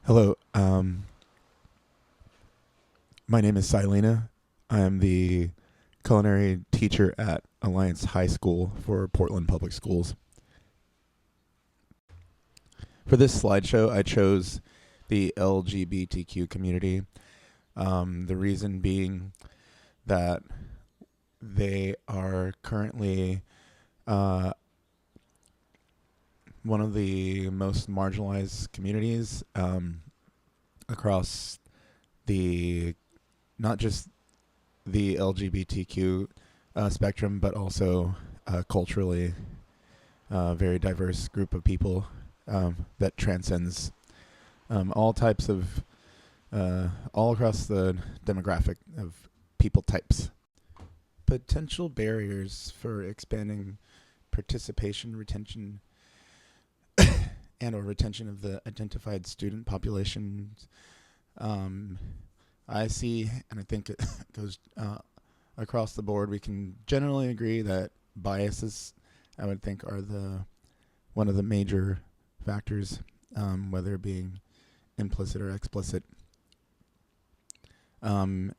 Hello, my name is Silena. I am the culinary teacher at Alliance High School for Portland Public Schools. For this slideshow, I chose the LGBTQ community. The reason being that they are currently one of the most marginalized communities across the not just the LGBTQ spectrum, but also culturally very diverse group of people that transcends all types of all across the demographic of people types. Potential barriers for expanding participation, retention, and or retention of the identified student populations. I see, and I think it goes across the board. We can generally agree that biases, I would think, are one of the major factors, whether being implicit or explicit, and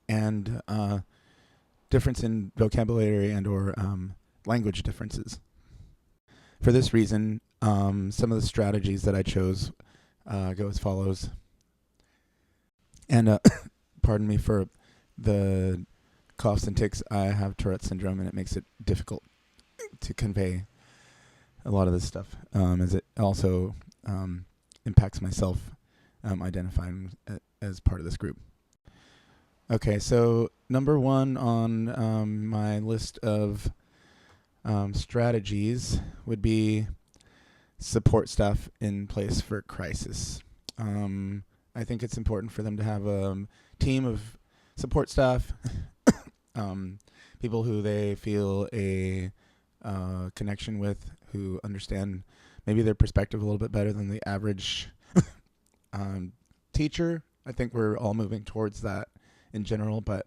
difference in vocabulary and or language differences. For this reason, some of the strategies that I chose go as follows. And pardon me for the coughs and tics. I have Tourette's syndrome, and it makes it difficult to convey a lot of this stuff, as it also impacts myself identifying as part of this group. Okay, so number one on my list of strategies would be support staff in place for crisis. I think it's important for them to have a team of support staff, people who they feel a connection with, who understand maybe their perspective a little bit better than the average teacher. I think we're all moving towards that in general, but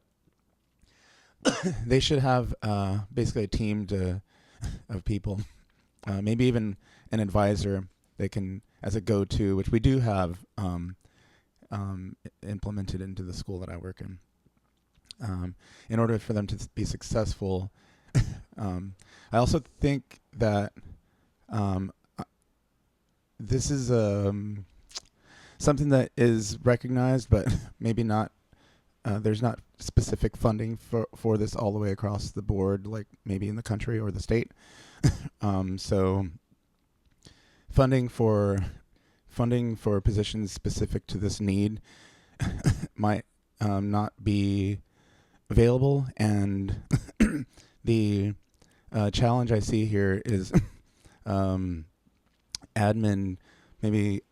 they should have basically a team of people, maybe even an advisor they can, as a go-to, which we do have implemented into the school that I work in order for them to be successful. I also think that this is something that is recognized, but maybe not. There's not specific funding for this all the way across the board, like maybe in the country or the state. So funding for positions specific to this need might not be available, and the challenge I see here is admin, maybe,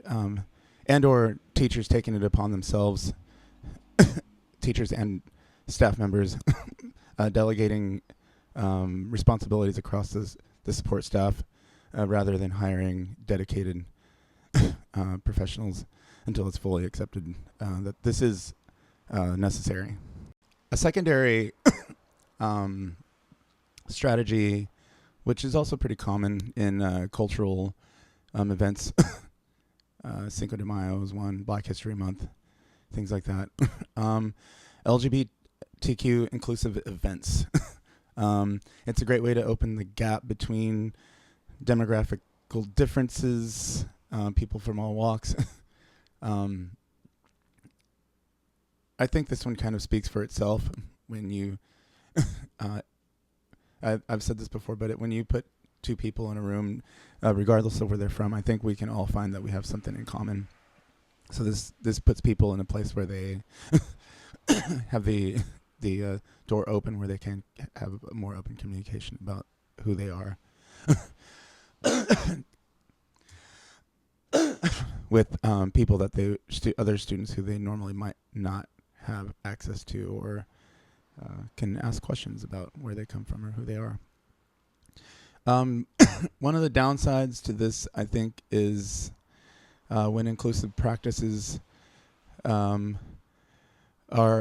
and or teachers taking it upon themselves, teachers and staff members delegating responsibilities across the support staff rather than hiring dedicated professionals until it's fully accepted that this is necessary. A secondary strategy, which is also pretty common in cultural events, Cinco de Mayo is one, Black History Month, things like that. LGBTQ inclusive events. It's a great way to open the gap between demographical differences, people from all walks. I think this one kind of speaks for itself when you, I've said this before, but when you put two people in a room, regardless of where they're from, I think we can all find that we have something in common. So this puts people in a place where they have the door open, where they can have a more open communication about who they are with people that other students who they normally might not have access to, or can ask questions about where they come from or who they are. One of the downsides to this, I think, is when inclusive practices are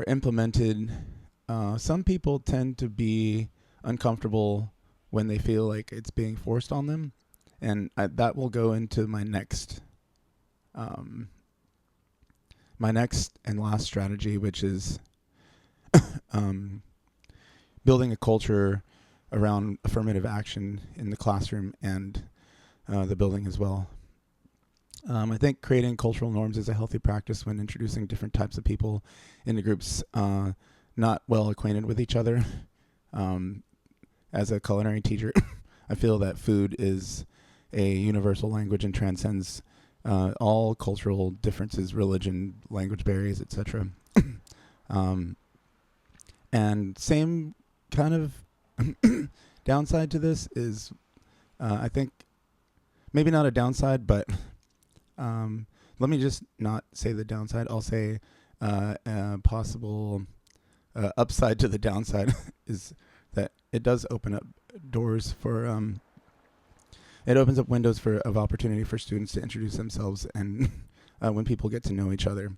implemented, some people tend to be uncomfortable when they feel like it's being forced on them, and that will go into my next My next and last strategy, which is um, building a culture around affirmative action in the classroom and the building as well. I think creating cultural norms is a healthy practice when introducing different types of people into groups not well acquainted with each other. As a culinary teacher, I feel that food is a universal language and transcends all cultural differences, religion, language barriers, etc. And same kind of downside to this is, I think, maybe not a downside, but let me just not say the downside. I'll say possible upside to the downside is that it does open up doors for it opens up windows of opportunity for students to introduce themselves, and when people get to know each other.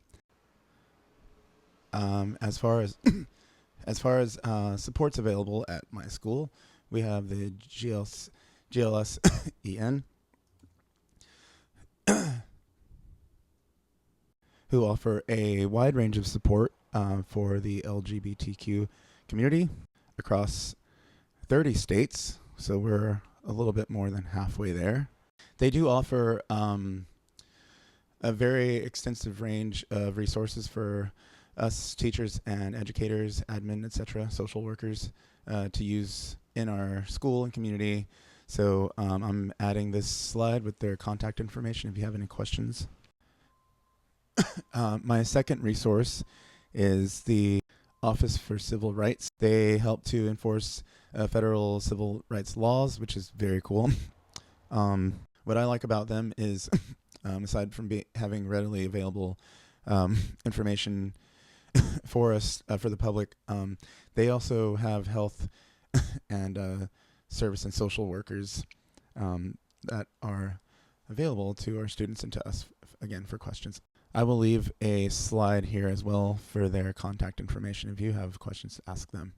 As far as supports available at my school, we have the GLS EN, who offer a wide range of support for the LGBTQ community across 30 states, so we're a little bit more than halfway there. They do offer a very extensive range of resources for us teachers and educators, admin, etc., social workers to use in our school and community. So I'm adding this slide with their contact information if you have any questions. My second resource is the Office for Civil Rights. They help to enforce federal civil rights laws, which is very cool. What I like about them is, aside from having readily available information for us, for the public, they also have health and service and social workers that are available to our students and to us, again, for questions. I will leave a slide here as well for their contact information if you have questions to ask them.